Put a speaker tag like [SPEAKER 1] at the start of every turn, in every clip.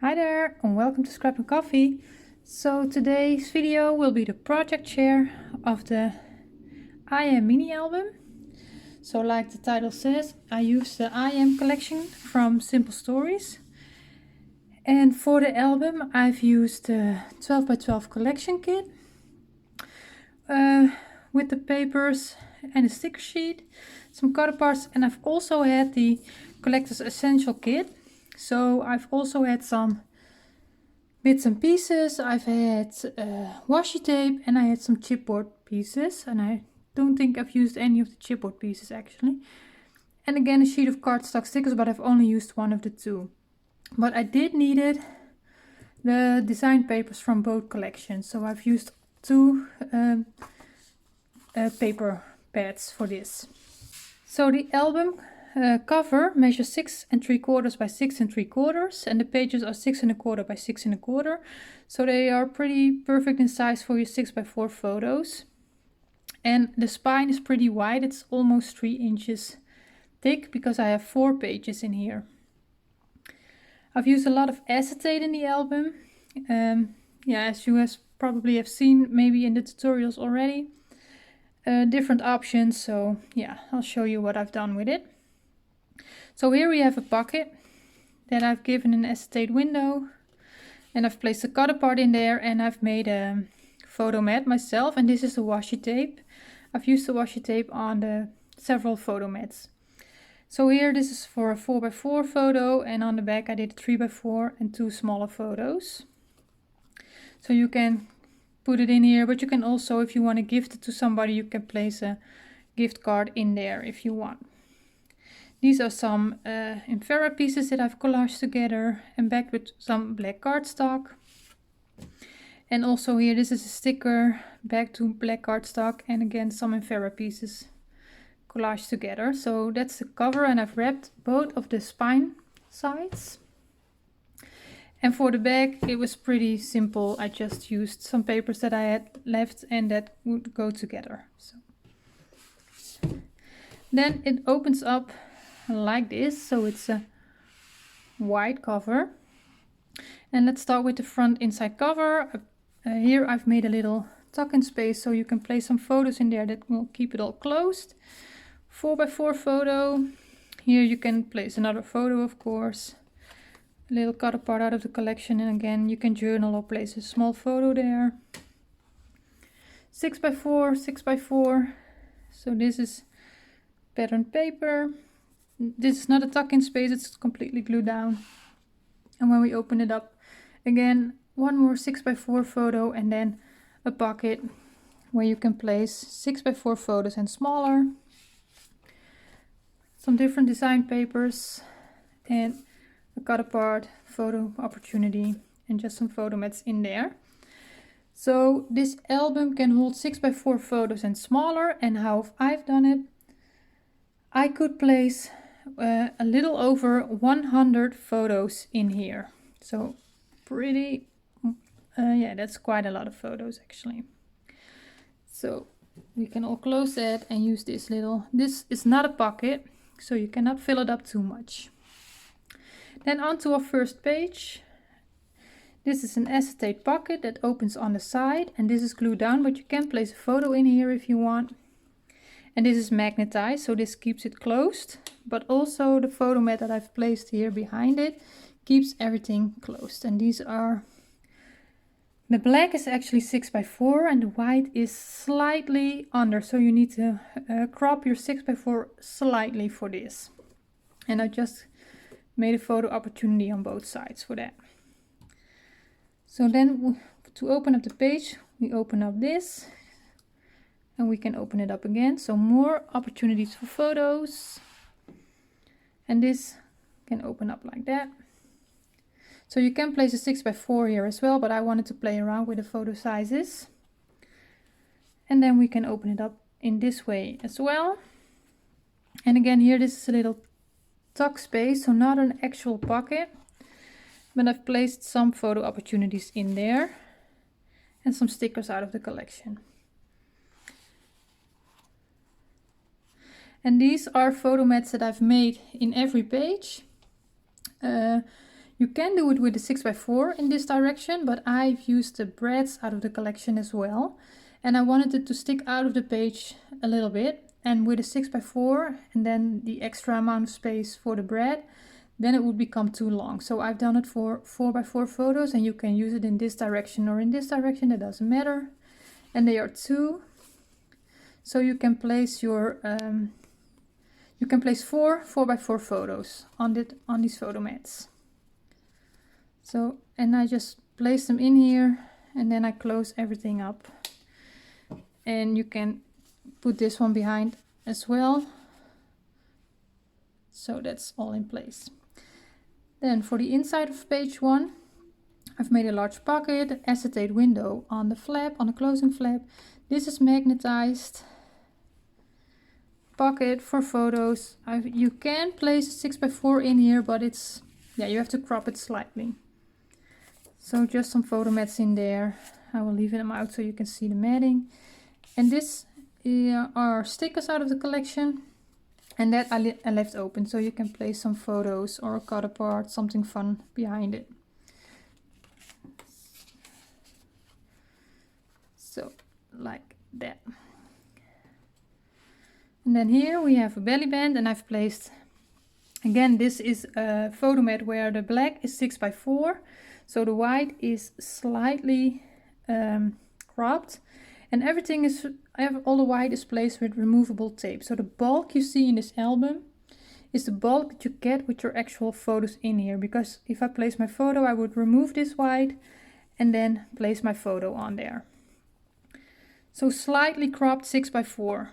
[SPEAKER 1] Hi there and welcome to Scrap and Coffee. So today's video will be the project share of the I Am mini album. So like the title says, I use the I Am collection from Simple Stories. And for the album I've used the 12 by 12 collection kit with the papers and a sticker sheet, some cutter parts, and I've also had the Collector's Essential kit. So I've also had some bits and pieces. I've had washi tape and I had some chipboard pieces, and I don't think I've used any of the chipboard pieces actually. And again a sheet of cardstock stickers, but I've only used one of the two. But I did needed the design papers from both collections, so I've used two paper pads for this. So the album cover measures 6 3/4 by 6 3/4, and the pages are 6 1/4 by 6 1/4. So they are pretty perfect in size for your 6 by 4 photos. And the spine is pretty wide, it's almost 3 inches thick because I have 4 pages in here. I've used a lot of acetate in the album. As you guys probably have seen maybe in the tutorials already. Different options, so yeah, I'll show you what I've done with it. So here we have a pocket that I've given an acetate window, and I've placed a cutter part in there, and I've made a photo mat myself, and this is the washi tape. I've used the washi tape on the several photo mats. So here this is for a 4 by 4 photo, and on the back I did 3 by 4 and 2 smaller photos. So you can put it in here, but you can also, if you want to gift it to somebody, you can place a gift card in there if you want. These are some Infera pieces that I've collaged together and backed with some black cardstock. And also here, this is a sticker back to black cardstock, and again some Infera pieces collaged together. So that's the cover, and I've wrapped both of the spine sides. And for the back it was pretty simple. I just used some papers that I had left and that would go together. So then it opens up like this, so it's a white cover. And let's start with the front inside cover. Here I've made a little tuck-in space so you can place some photos in there that will keep it all closed. 4 by 4 photo. Here you can place another photo, of course. A little cutter part out of the collection, and again you can journal or place a small photo there. 6 by 4, 6 by 4. So this is patterned paper. This is not a tuck-in space, it's completely glued down. And when we open it up, again one more 6 by 4 photo, and then a pocket where you can place 6 by 4 photos and smaller. Some different design papers and a cut apart photo opportunity, and just some photo mats in there. So this album can hold 6 by 4 photos and smaller, and how I've done it, I could place a little over 100 photos in here. So pretty, that's quite a lot of photos actually. So we can all close that and use this little, this is not a pocket, so you cannot fill it up too much. Then onto our first page. This is an acetate pocket that opens on the side, and this is glued down, but you can place a photo in here if you want. And this is magnetized, so this keeps it closed, but also the photo mat that I've placed here behind it keeps everything closed. And these are, the black is actually 6 by 4 and the white is slightly under, so you need to crop your 6 by 4 slightly for this. And I just made a photo opportunity on both sides for that. So then to open up the page, we open up this and we can open it up again. So more opportunities for photos. And this can open up like that. So you can place a 6 by 4 here as well, but I wanted to play around with the photo sizes. And then we can open it up in this way as well. And again here, this is a little tuck space, so not an actual pocket, but I've placed some photo opportunities in there and some stickers out of the collection. And these are photo mats that I've made in every page. You can do it with the 6x4 in this direction, but I've used the breads out of the collection as well. And I wanted it to stick out of the page a little bit. And with a 6x4 and then the extra amount of space for the bread, then it would become too long. So I've done it for 4x4 photos, and you can use it in this direction or in this direction, it doesn't matter. And they are 2. So you can place your, you can place 4x4 photos on these photo mats. So, and I just place them in here, and then I close everything up. And you can put this one behind as well. So that's all in place. Then for the inside of page 1, I've made a large pocket, acetate window on the flap, on the closing flap. This is magnetized. Pocket for photos. You can place a 6x4 in here, but it's, yeah, you have to crop it slightly. So just some photo mats in there. I will leave them out so you can see the matting. And this are stickers out of the collection. And that I left open so you can place some photos or a cut apart, something fun behind it. So like that. And then here we have a belly band, and I've placed, again, this is a photo mat where the black is 6x4. So the white is slightly cropped, and everything is, all the white is placed with removable tape. So the bulk you see in this album is the bulk that you get with your actual photos in here. Because if I place my photo, I would remove this white and then place my photo on there. So slightly cropped 6x4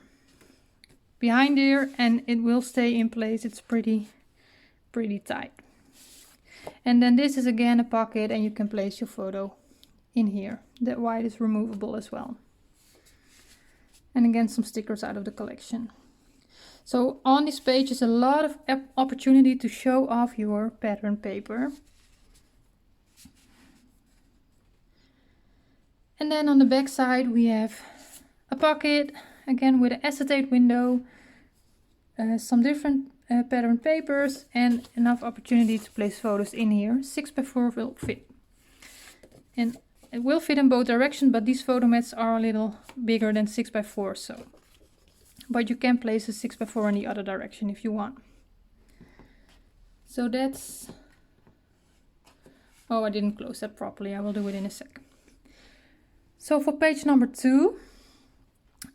[SPEAKER 1] behind here, and it will stay in place. It's pretty tight. And then this is again a pocket, and you can place your photo in here. That white is removable as well. And again, some stickers out of the collection. So on this page is a lot of opportunity to show off your pattern paper. And then on the back side we have a pocket, again with an acetate window, some different pattern papers, and enough opportunity to place photos in here. 6x4 will fit. And it will fit in both directions, but these photo mats are a little bigger than 6x4, so. But you can place a 6x4 in the other direction if you want. So that's, oh, I didn't close that properly. I will do it in a sec. So for page number 2,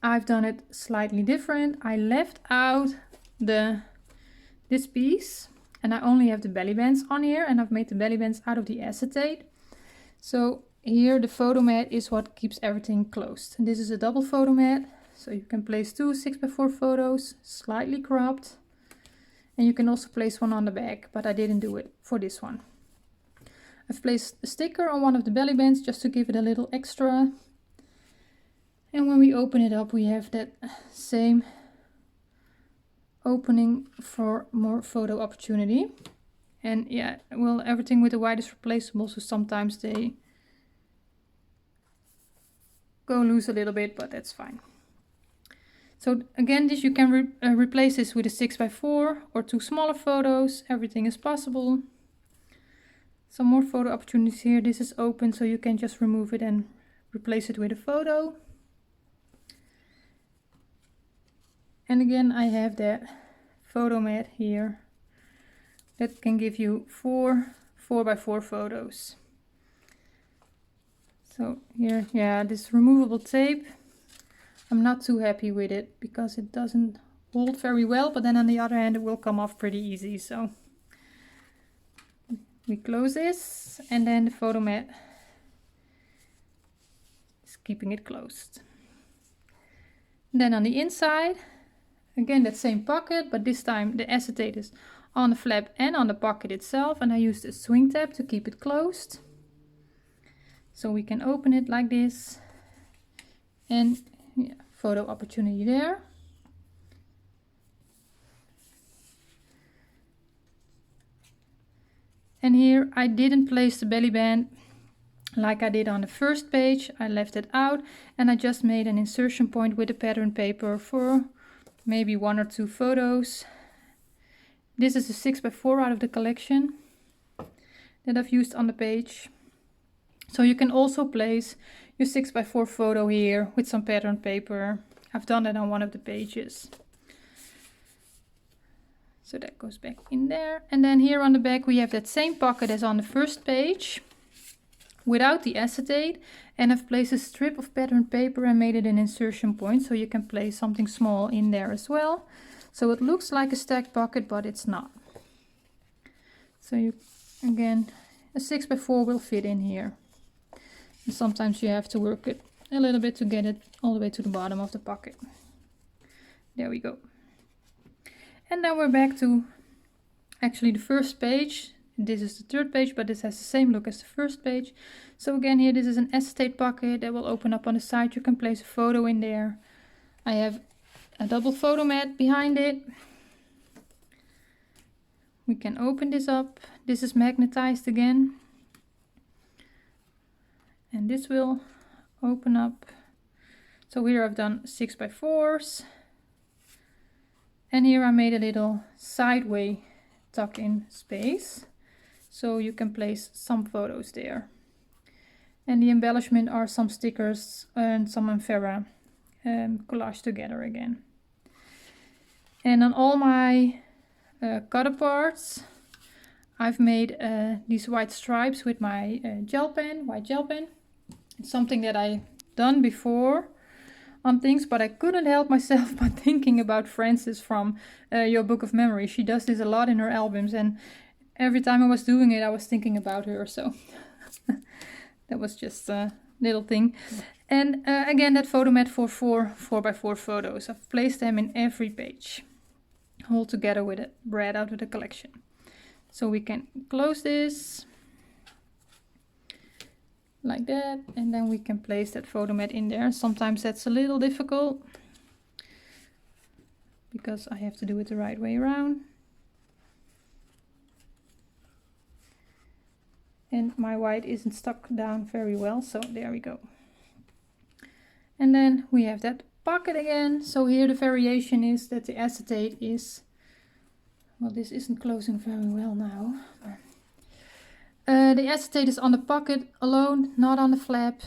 [SPEAKER 1] I've done it slightly different. I left out this piece, and I only have the belly bands on here, and I've made the belly bands out of the acetate. So here the photo mat is what keeps everything closed. And this is a double photo mat, so you can place 2 6x4 photos, slightly cropped. And you can also place one on the back, but I didn't do it for this one. I've placed a sticker on one of the belly bands just to give it a little extra. And when we open it up, we have that same opening for more photo opportunity. And yeah, well, everything with the white is replaceable, so sometimes they go loose a little bit, but that's fine. So again, this you can replace this with a 6x4 or 2 smaller photos. Everything is possible. Some more photo opportunities here. This is open, so you can just remove it and replace it with a photo. And again, I have that photo mat here that can give you 4 4x4 photos. So here, yeah, this removable tape, I'm not too happy with it because it doesn't hold very well, but then on the other hand it will come off pretty easy. So we close this, and then the photo mat is keeping it closed. And then on the inside, again that same pocket, but this time the acetate is on the flap and on the pocket itself, and I used a swing tab to keep it closed. So we can open it like this, and yeah, photo opportunity there. And here I didn't place the belly band like I did on the first page. I left it out, and I just made an insertion point with the pattern paper for maybe 1 or 2 photos. This is a 6x4 out of the collection. that I've used on the page. So you can also place your 6x4 photo here with some pattern paper. I've done it on one of the pages. So that goes back in there. And then here on the back we have that same pocket as on the first page without the acetate. And I've placed a strip of pattern paper and made it an insertion point, so you can place something small in there as well. So it looks like a stacked pocket, but it's not. So you, again, a 6x4 will fit in here. And sometimes you have to work it a little bit to get it all the way to the bottom of the pocket. There we go. And then we're back to actually the first page. This is the third page, but this has the same look as the first page. So again, here this is an acetate pocket that will open up on the side. You can place a photo in there. I have a double photo mat behind it. We can open this up. This is magnetized again. And this will open up. So here I've done 6x4s. And here I made a little sideway tuck-in space. So you can place some photos there. And the embellishment are some stickers and some Anfera collaged together again. And on all my cutter parts, I've made these white stripes with my white gel pen. It's something that I've done before on things, but I couldn't help myself but thinking about Frances from Your Book of Memory. She does this a lot in her albums, and every time I was doing it, I was thinking about her, so that was just a little thing. And again, that photo mat for 4x4 photos. I've placed them in every page, all together with it, bred out of the collection. So we can close this like that, and then we can place that photo mat in there. Sometimes that's a little difficult because I have to do it the right way around. And my white isn't stuck down very well, so there we go. And then we have that pocket again. So here the variation is that the acetate is, well, this isn't closing very well now. The acetate is on the pocket alone, not on the flap.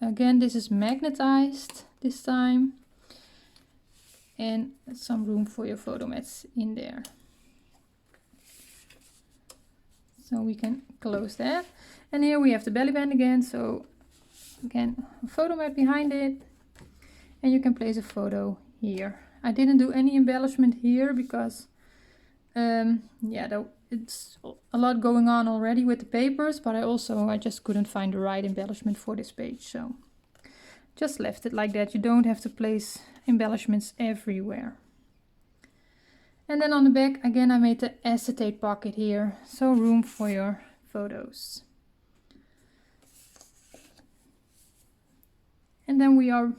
[SPEAKER 1] Again, this is magnetized this time. And some room for your photo mats in there. So we can close that. And here we have the belly band again. So again, a photo mat behind it. And you can place a photo here. I didn't do any embellishment here because it's a lot going on already with the papers, but I just couldn't find the right embellishment for this page. So just left it like that. You don't have to place embellishments everywhere. And then on the back, again, I made the acetate pocket here. So room for your photos. And then we are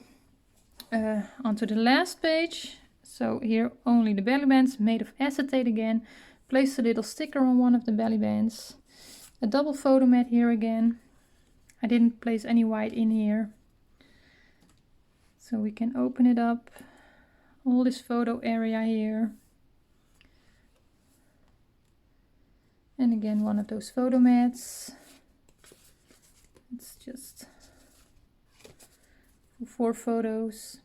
[SPEAKER 1] onto the last page. So here only the belly bands made of acetate again. Place a little sticker on one of the belly bands. A double photo mat here again. I didn't place any white in here. So we can open it up. All this photo area here. And again, one of those photo mats. It's just 4 photos.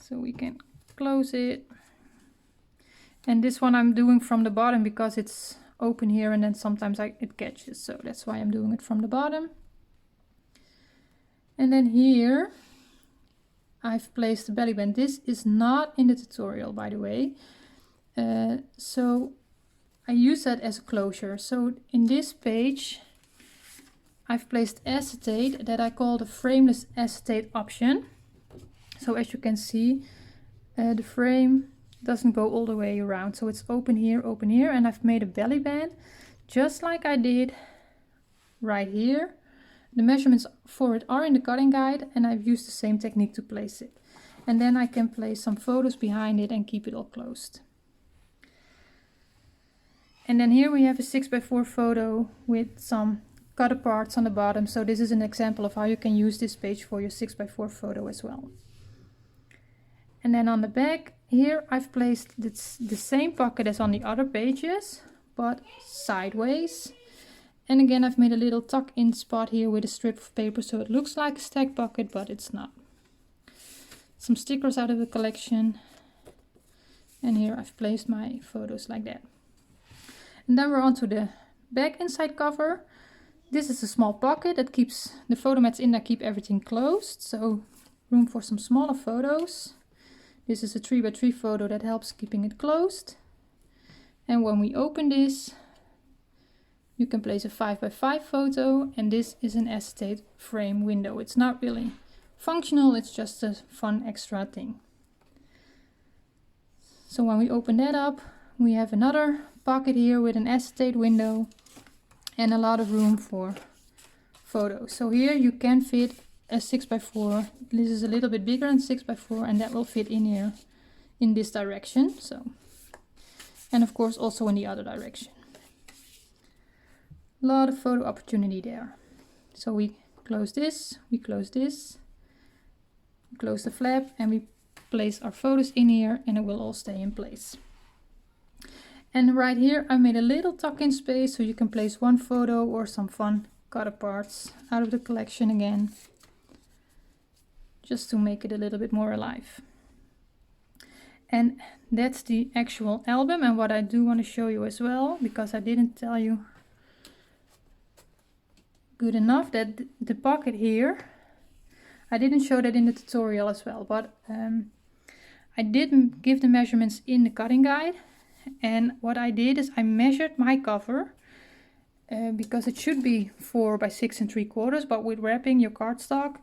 [SPEAKER 1] So we can close it. And this one I'm doing from the bottom because it's open here and then sometimes it catches. So that's why I'm doing it from the bottom. And then here I've placed the belly band. This is not in the tutorial, by the way. So I use that as a closure. So in this page I've placed acetate that I call the frameless acetate option. So as you can see, the frame doesn't go all the way around. So it's open here, and I've made a belly band just like I did right here. The measurements for it are in the cutting guide, and I've used the same technique to place it. And then I can place some photos behind it and keep it all closed. And then here we have a 6x4 photo with some cutter parts on the bottom. So this is an example of how you can use this page for your 6x4 photo as well. And then on the back here I've placed the same pocket as on the other pages, but sideways. And again I've made a little tuck-in spot here with a strip of paper so it looks like a stack pocket, but it's not. Some stickers out of the collection. And here I've placed my photos like that. And then we're on to the back inside cover. This is a small pocket that keeps the photo mats in there, keep everything closed. So room for some smaller photos. This is a 3x3 photo that helps keeping it closed. And when we open this, you can place a 5x5 photo, and this is an acetate frame window. It's not really functional, it's just a fun extra thing. So when we open that up, we have another pocket here with an acetate window and a lot of room for photos. So here you can fit a 6x4. This is a little bit bigger than 6x4, and that will fit in here in this direction. So, and of course also in the other direction. A lot of photo opportunity there. So we close this, we close this, we close the flap, and we place our photos in here, and it will all stay in place. And right here I made a little tuck-in space so you can place one photo or some fun cut aparts out of the collection again, just to make it a little bit more alive. And that's the actual album. And what I do want to show you as well, because I didn't tell you good enough, that the pocket here, I didn't show that in the tutorial as well, but I did give the measurements in the cutting guide. And what I did is I measured my cover because it should be 4 by 6 3/4, but with wrapping your cardstock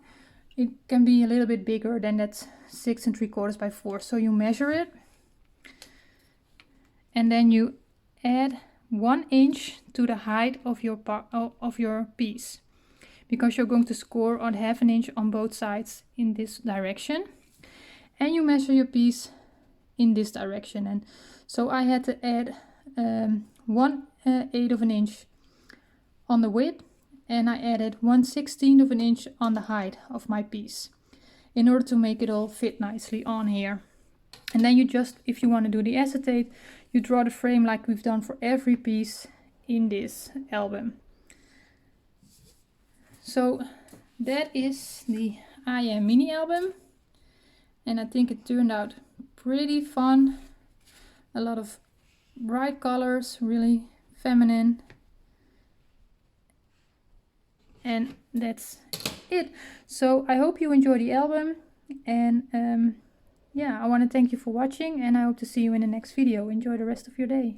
[SPEAKER 1] it can be a little bit bigger than that 6 3/4 by 4. So you measure it, and then you add 1 inch to the height of your piece, because you're going to score on 1/2 inch on both sides in this direction, and you measure your piece in this direction. And so I had to add 1/8 of an inch on the width, and I added 1/16 of an inch on the height of my piece in order to make it all fit nicely on here. And then you just, if you want to do the acetate, you draw the frame like we've done for every piece in this album. So that is the I Am mini album, and I think it turned out pretty fun. A lot of bright colors, really feminine. And that's it. So I hope you enjoy the album, and yeah, I want to thank you for watching, and I hope to see you in the next video. Enjoy the rest of your day.